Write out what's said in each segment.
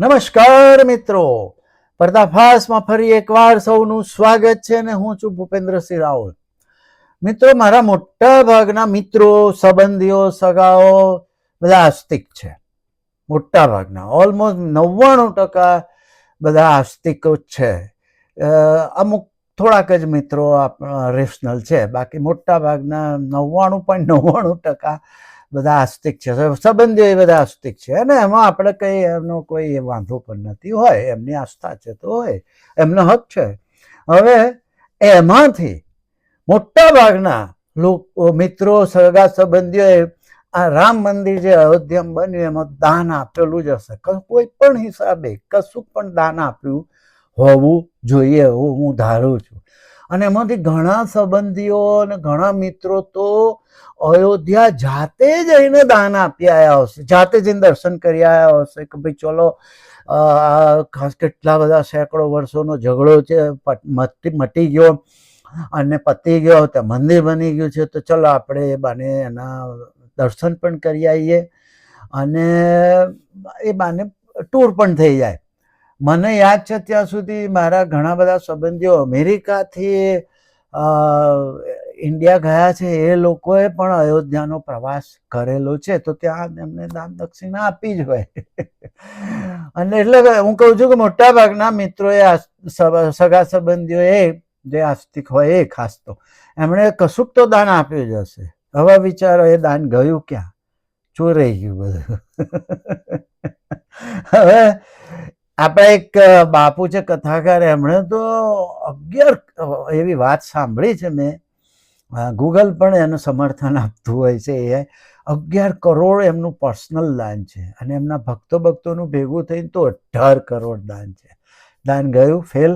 નમસ્કાર મિત્રો, પર્દાફાશમાં ફરી એકવાર સૌનું સ્વાગત છે અને હું છું ભૂપેન્દ્રસિંહ રાવલ. મિત્રો, મારા મોટા ભાગના મિત્રો, સંબંધીઓ, સગાઓ બધા આસ્તિક છે. મોટા ભાગના ઓલમોસ્ટ 99% બધા આસ્તિકો જ છે. અમુક થોડાક જ મિત્રો રેશનલ છે, બાકી મોટા ભાગના 99.99% બધા આસ્તિક છે. સંબંધીઓ એ બધા આસ્તિક છે અને એમાં આપણે કઈ એમનો કોઈ વાંધો પણ નથી. હોય એમની આસ્થા છે તો હોય, એમનો હક છે. હવે એમાંથી મોટા ભાગના લોકો, મિત્રો, સગા સંબંધીઓએ આ રામ મંદિર જે અયોધ્યામાં બન્યું એમાં દાન આપેલું જ હશે. કોઈ પણ હિસાબે કશું પણ દાન આપ્યું હોવું જોઈએ એવું હું ધારું છું. અને એમાંથી ઘણા સંબંધીઓ અને ઘણા મિત્રો તો અયોધ્યા જાતે જઈને દાન આપી આવ્યા હશે, જાતે જઈને દર્શન કરી આવ્યા હશે કે ભાઈ ચલો ખાસ કેટલા બધા સેંકડો વર્ષોનો ઝઘડો છે મટી ગયો અને પતી ગયો, ત્યાં મંદિર બની ગયું છે, તો ચલો આપણે એ બાને એના દર્શન પણ કરી આવીએ અને એ બાને ટૂર પણ થઈ જાય. મને યાદ છે ત્યાં સુધી મારા ઘણા બધા સંબંધીઓ અમેરિકાથી ઇન્ડિયા ગયા છે, એ લોકોએ પણ અયોધ્યાનો પ્રવાસ કરેલો છે, તો ત્યાં એમને દાન દક્ષિણા આપી જ હોય. અને એટલે હું કહું છું કે મોટા ભાગના મિત્રોએ, સગા સંબંધીઓએ, જે આસ્તિક હોય એ ખાસ તો એમણે કશુંક તો દાન આપ્યું જ હશે. હવે વિચારો એ દાન ગયું ક્યાં? ચોરાઈ ગયું બધું. હવે આપણા એક બાપુ છે કથાકાર, એમણે તો 11 એવી વાત સાંભળી છે મેં, ગૂગલ પણ એનું સમર્થન આપતું હોય છે. એ 11 કરોડ એમનું પર્સનલ દાન છે અને એમના ભક્તોનું ભેગું થઈને તો 18 કરોડ દાન છે. દાન ગયું ફેલ.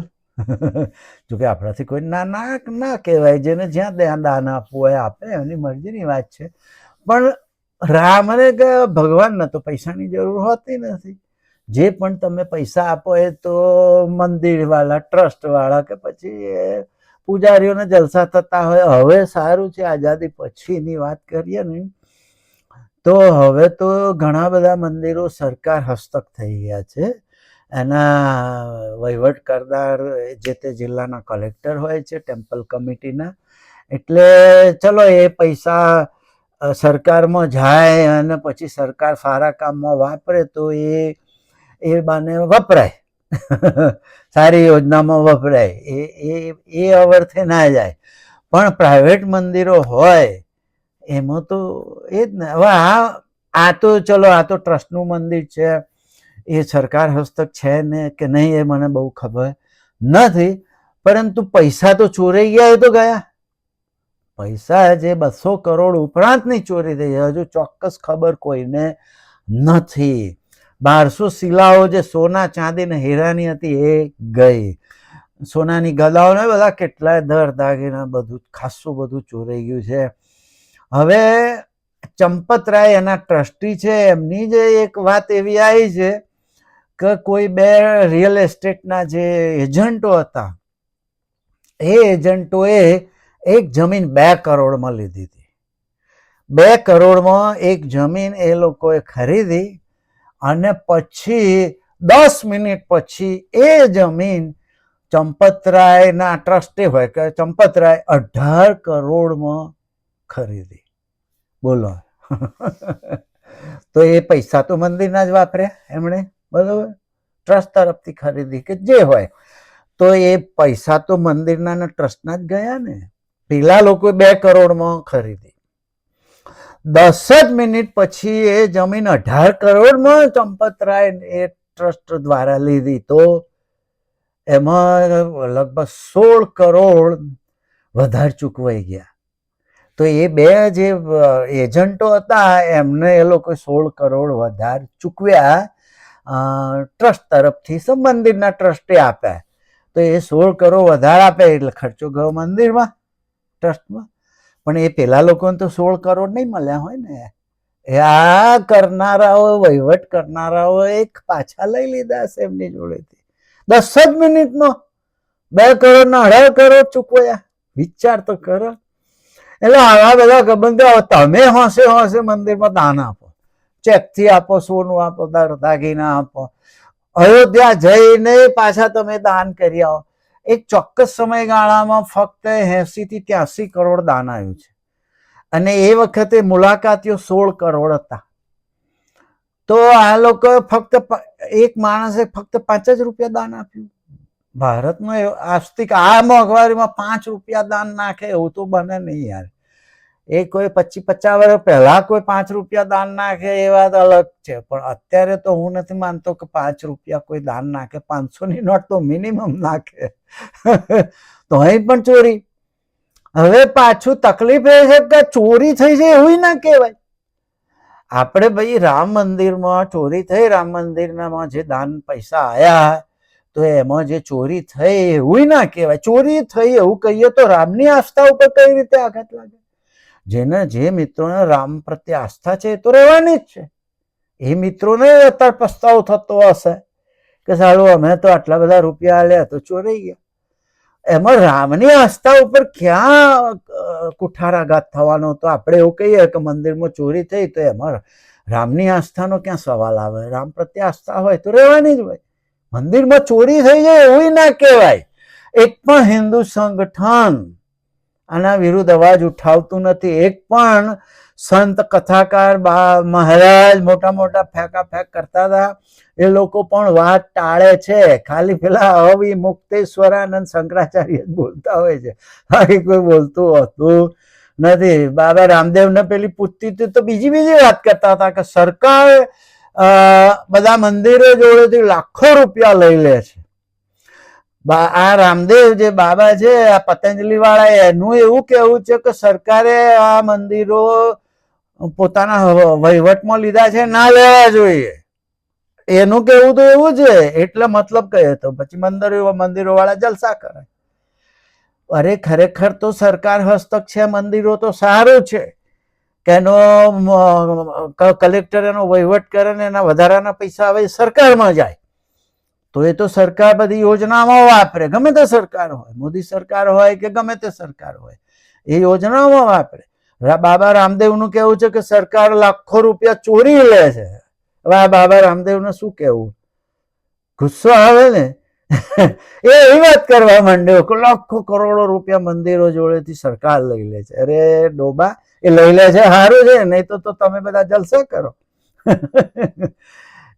જોકે આપણાથી કોઈ ના કહેવાય, જેને જ્યાં દાન આપવું હોય આપે, એની મરજીની વાત છે. પણ રામને કે ભગવાનને તો પૈસાની જરૂર હોતી નથી. જે પણ તમે પૈસા આપો એ તો મંદિરવાળા, ટ્રસ્ટવાળા કે પછી પૂજારીઓને જલસા થતા હોય. હવે સારું છે, આઝાદી પછીની વાત કરીએ ને તો હવે તો ઘણા બધા મંદિરો સરકાર હસ્તક થઈ ગયા છે. એના વહીવટ કરનાર જે તે જિલ્લાના કલેક્ટર હોય છે, ટેમ્પલ કમિટીના. એટલે ચલો એ પૈસા સરકારમાં જાય અને પછી સરકાર સારા કામમાં વાપરે તો એ બાને વપરાય, સારી યોજનામાં વપરાય, એ અવર્થે ના જાય. પણ પ્રાઇવેટ મંદિરો હોય એમાં તો એ જ ને. હવે આ તો ચલો, આ તો ટ્રસ્ટનું મંદિર છે, એ સરકાર હસ્તક છે ને કે નહીં એ મને બહુ ખબર નથી, પરંતુ પૈસા તો ચોરાઈ ગયા. એ તો ગયા પૈસા જે 200 કરોડ ઉપરાંતની ચોરી થઈ, હજુ ચોક્કસ ખબર કોઈને નથી. 1200 શિલાઓ જે સોના, ચાંદી ને હીરાની હતી એ ગઈ. સોનાની ગદાઓ ને બધા કેટલાય દર દાગીના બધું ખાસું બધું ચોરાઈ ગયું છે. હવે ચંપતરાય એના ટ્રસ્ટી છે, એમની જે એક વાત એવી આવી છે કે કોઈ 2 રિયલ એસ્ટેટના જે એજન્ટો હતા, એ એજન્ટોએ એક જમીન 2 કરોડમાં લીધી હતી. 2 કરોડમાં એક જમીન એ લોકોએ ખરીદી અને પછી 10 મિનિટ પછી એ જમીન ચંપતરાયના ટ્રસ્ટી હોય કે ચંપતરાય 18 કરોડમાં ખરીદી. બોલો. તો એ પૈસા તો મંદિરના જ વાપર્યા એમણે, બરોબર, ટ્રસ્ટ તરફથી ખરીદી કે જે હોય, તો એ પૈસા તો મંદિરના ને ટ્રસ્ટના જ ગયા ને. પેલા લોકો 2 કરોડમાં ખરીદી, 10 જ મિનિટ પછી એ જમીન 18 કરોડમાં ચંપતરાય એ ટ્રસ્ટ દ્વારા લીધી. તો એમાં લગભગ 16 કરોડ વધારે ચૂકવાઈ ગયા. તો એ 2 જે એજન્ટો હતા એમને એ લોકો 16 કરોડ વધારે ચૂકવ્યા ટ્રસ્ટ તરફથી. મંદિરના ટ્રસ્ટે આપ્યા, તો એ 16 કરોડ વધારે આપે એટલે ખર્ચો ગયો મંદિરમાં, ટ્રસ્ટમાં. પણ એ પેલા લોકોને તો 16 કરોડ નહીં મળ્યા હોય ને. એ આ કરનારાઓ, વહીવટ કરનારાઓ એક પાછા લઈ લીધા હશે એમની જોડેથી. 10 જ મિનિટમાં 2 કરોડના 18 કરોડ ચૂકવ્યા. વિચાર તો કરો. એટલે આવા બધા સંબંધો, તમે હોંશે મંદિરમાં દાન આપો, ચેકથી આપો, સોનું આપો, દાગીના આપો, અયોધ્યા જઈને પાછા તમે દાન કરી આવો. એક ચોક્કસ સમયગાળામાં ફક્ત 80 થી 83 કરોડ દાન આવ્યું છે, અને એ વખતે મુલાકાતીઓ 16 કરોડ હતા. તો આ લોકો ફક્ત એક માણસે ફક્ત 5 જ રૂપિયા દાન આપ્યું. ભારતનો આસ્તિક આ મોંઘવારીમાં 5 રૂપિયા દાન નાખે એવું તો બને નહીં યાર. એ કોઈ 25-50 વર્ષ પહેલા કોઈ 5 રૂપિયા દાન નાખે એ વાત અલગ છે, પણ અત્યારે તો હું નથી માનતો કે 5 રૂપિયા કોઈ દાન નાખે. 500ની નોટ તો મિનિમમ નાખે. તો અહીં પણ ચોરી. હવે પાછું તકલીફ એ છે કે ચોરી થઈ છે એવું ના કહેવાય. આપણે ભાઈ રામ મંદિરમાં ચોરી થઈ, રામ મંદિરમાં જે દાન પૈસા આયા તો એમાં જે ચોરી થઈ એવું ના કહેવાય. ચોરી થઈ એવું કહીએ તો રામની આસ્થા ઉપર કઈ રીતે આઘાત લાગે? જે મિત્રોને રામ પ્રત્યે આસ્થા છે એ તો રહેવાની જ છે. એ મિત્રોને અત્યારે પસ્તાવો થતો હશે કે સારું અમે તો આટલા બધા રૂપિયા આલ્યા તો ચોરાઈ ગયા. એમાં રામની આસ્થા ઉપર ક્યાં કુઠારાઘાત થવાનો? તો આપણે એવું કહીએ કે મંદિરમાં ચોરી થઈ તો એમાં રામની આસ્થાનો ક્યાં સવાલ આવે? રામ પ્રત્યે આસ્થા હોય તો રહેવાની જ હોય. મંદિરમાં ચોરી થઈ જાય એવું ના કહેવાય. એક પણ હિન્દુ સંગઠન આના વિરુદ્ધ અવાજ ઉઠાવતું નથી. એક પણ સંત કથાકાર મહારાજ મોટા મોટા ફેંકા કરતા હતા એ લોકો પણ વાત ટાળે છે. ખાલી પેલા અવિમુક્તેશ્વરાનંદ શંકરાચાર્ય જ બોલતા હોય છે, બાકી કોઈ બોલતું હોતું નથી. બાબા રામદેવને પેલી પૂછતી હતી તો બીજી વાત કરતા હતા કે સરકાર બધા મંદિરો જોડેથી લાખો રૂપિયા લઈ લે છે. આ રામદેવ જે બાબા છે આ પતંજલિ વાળા એનું એવું કેવું છે કે સરકારે આ મંદિરો પોતાના વહીવટમાં લીધા છે, ના લેવા જોઈએ. એનું કેવું તો એવું છે. એટલે મતલબ કહે તો પછી મંદિરો વાળા જલસા કરે. અરે ખરેખર તો સરકાર હસ્તક છે મંદિરો તો સારું છે કે એનો કલેક્ટર એનો વહીવટ કરે ને એના વધારાના પૈસા આવે સરકારમાં જાય. તો એ તો સરકાર બધી યોજનામાં વાપરે, ગમે તે સરકાર હોય, મોદી સરકાર હોય કે ગમે તે સરકાર હોય, એ યોજનામાં વાપરે. બાબા રામદેવનું કેવું છે કે સરકાર લાખો રૂપિયા ચોરી લે છે. હવે આ બાબા રામદેવને શું કેવું? ગુસ્સો આવે ને. એ એવી વાત કરવા માંડ્યો કે લાખો કરોડો રૂપિયા મંદિરો જોડેથી સરકાર લઈ લે છે. અરે ડોબા, એ લઈ લે છે સારું છે, નહીં તો તમે બધા જલસા કરો.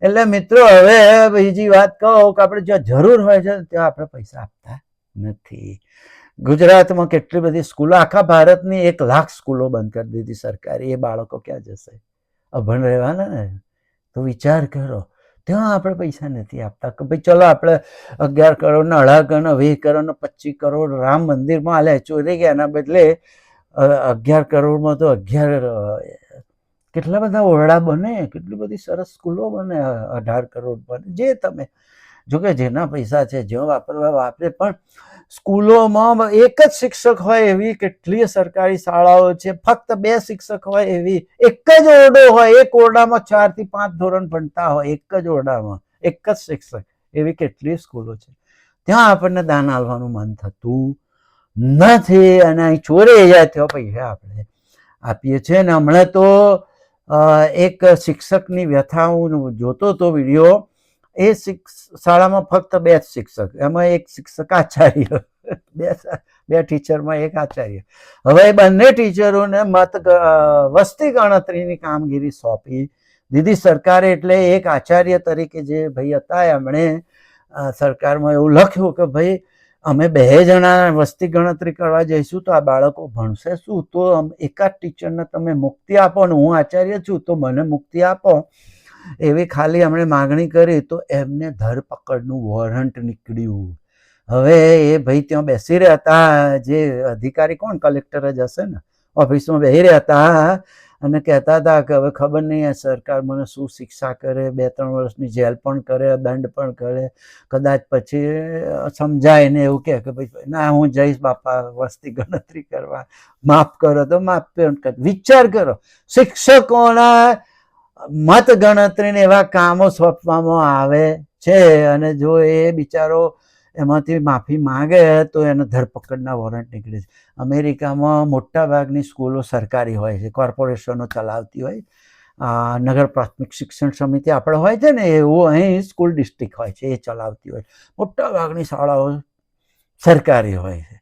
એટલે મિત્રો હવે બીજી વાત કહો કે આપણે જ્યાં જરૂર હોય છે ત્યાં આપણે પૈસા આપતા નથી. ગુજરાતમાં કેટલી બધી સ્કૂલો, આખા ભારતની 1 લાખ સ્કૂલો બંધ કરી દીધી સરકારે. એ બાળકો ક્યાં જશે? અભણ રહેવાના ને. તો વિચાર કરો, ત્યાં આપણે પૈસા નથી આપતા કે ભાઈ ચલો આપણે 11 કરોડ ને 18 કરોડ 20 કરોડ ને 25 કરોડ રામ મંદિરમાં હાલે, ચોરી ગયા. એના બદલે 11 કરોડમાં તો 11 કેટલા બધા ઓરડા બને, કેટલી બધી સરસ સ્કૂલો બને. 18 કરોડ બને. જે તમે જોકે જેના પૈસા છે જ્યાં વાપરવા વાપરે, પણ સ્કૂલોમાં એક જ શિક્ષક હોય એવી કેટલી સરકારી શાળાઓ છે. ફક્ત 2 શિક્ષક હોય એવી, એક જ ઓરડો હોય, એક ઓરડામાં 4 થી 5 ધોરણ ભણતા હોય, એક જ ઓરડામાં એક જ શિક્ષક, એવી કેટલી સ્કૂલો છે. ત્યાં આપણને દાન આપવાનું મન થતું નથી, અને અહીં ચોરી જાય ત્યાં પૈસા આપણે આપીએ છીએ. ને હમણાં તો એક શિક્ષકની વ્યથા હું જોતો હતો વિડીયો. એ શાળામાં ફક્ત 2 જ શિક્ષક, એમાં એક શિક્ષક આચાર્ય, બે ટીચરમાં એક આચાર્ય. હવે એ બંને ટીચરોને વસ્તી ગણતરીની કામગીરી સોંપી દીધી સરકારે. એટલે એક આચાર્ય તરીકે જે ભાઈ હતા એમણે સરકારમાં એવું લખ્યું કે ભાઈ અમે 2 જણા વસ્તી ગણતરી કરવા જઈશું તો આ બાળકો ભણશે શું? તો એકાદ ટીચરને તમે મુક્તિ આપો, ને હું આચાર્ય છું તો મને મુક્તિ આપો, એવી ખાલી એમણે માગણી કરી. તો એમને ધરપકડનું વોરંટ નીકળ્યું. હવે એ ભાઈ ત્યાં બેસી રહ્યા હતા, જે અધિકારી કોણ, કલેક્ટર જ હશે ને, ઓફિસમાં બેસી રહ્યા હતા અને કહેતા હતા કે હવે ખબર નહીં સરકાર મને શું શિક્ષા કરે, 2-3 વર્ષની જેલ પણ કરે, દંડ પણ કરે, કદાચ પછી સમજાય ને એવું કે ભાઈ ના હું જઈશ બાપા વસ્તી ગણતરી કરવા, માફ કરો તો માફ. વિચાર કરો, શિક્ષકોના મત ગણતરીને એવા કામો સોંપવામાં આવે છે, અને જો એ બિચારો એમાંથી માફી માંગે તો એને ધરપકડના વોરંટ નીકળે છે. અમેરિકામાં મોટા ભાગની સ્કૂલો સરકારી હોય છે, કોર્પોરેશનો ચલાવતી હોય, નગર પ્રાથમિક શિક્ષણ સમિતિ આપણે હોય છે ને એવું અહીં સ્કૂલ ડિસ્ટ્રિક્ટ હોય છે, એ ચલાવતી હોય. મોટા ભાગની શાળાઓ સરકારી હોય છે.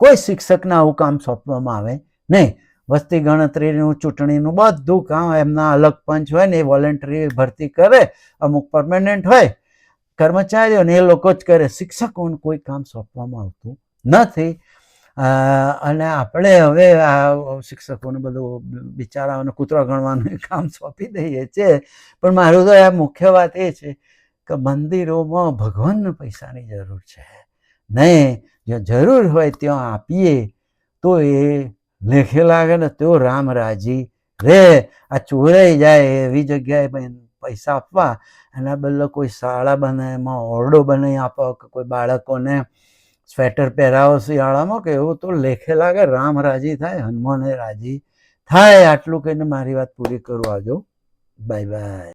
કોઈ શિક્ષકને આવું કામ સોંપવામાં આવે નહીં. વસ્તી ગણતરીનું, ચૂંટણીનું બધું કામ એમના અલગ પંચ હોય ને એ વોલેન્ટરી ભરતી કરે, અમુક પરમેનન્ટ હોય કર્મચારીઓ ને એ લોકો જ કરે. શિક્ષકોને કોઈ કામ સોંપવામાં આવતું નથી. અને આપણે હવે આ શિક્ષકોને બધું બિચારાઓને કૂતરા ગણવાનું કામ સોંપી દઈએ છીએ. પણ મારું તો આ મુખ્ય વાત એ છે કે મંદિરોમાં ભગવાનને પૈસાની જરૂર છે નહીં. જો જરૂર હોય ત્યાં આપીએ તો એ લેખે લાગે ને તો રામ રાજી રે. આ ચોરાઈ જાય એવી જગ્યાએ પૈસા આપવા, એના બદલે કોઈ શાળા બને, એમાં ઓરડો બનાવી આપો, કે કોઈ બાળકોને સ્વેટર પહેરાવો શિયાળામાં, કે એવું તો લેખે લાગે રામ રાજી થાય, હનુમાન રાજી થાય. આટલું કહીને મારી વાત પૂરી કરું. આવજો, બાય બાય.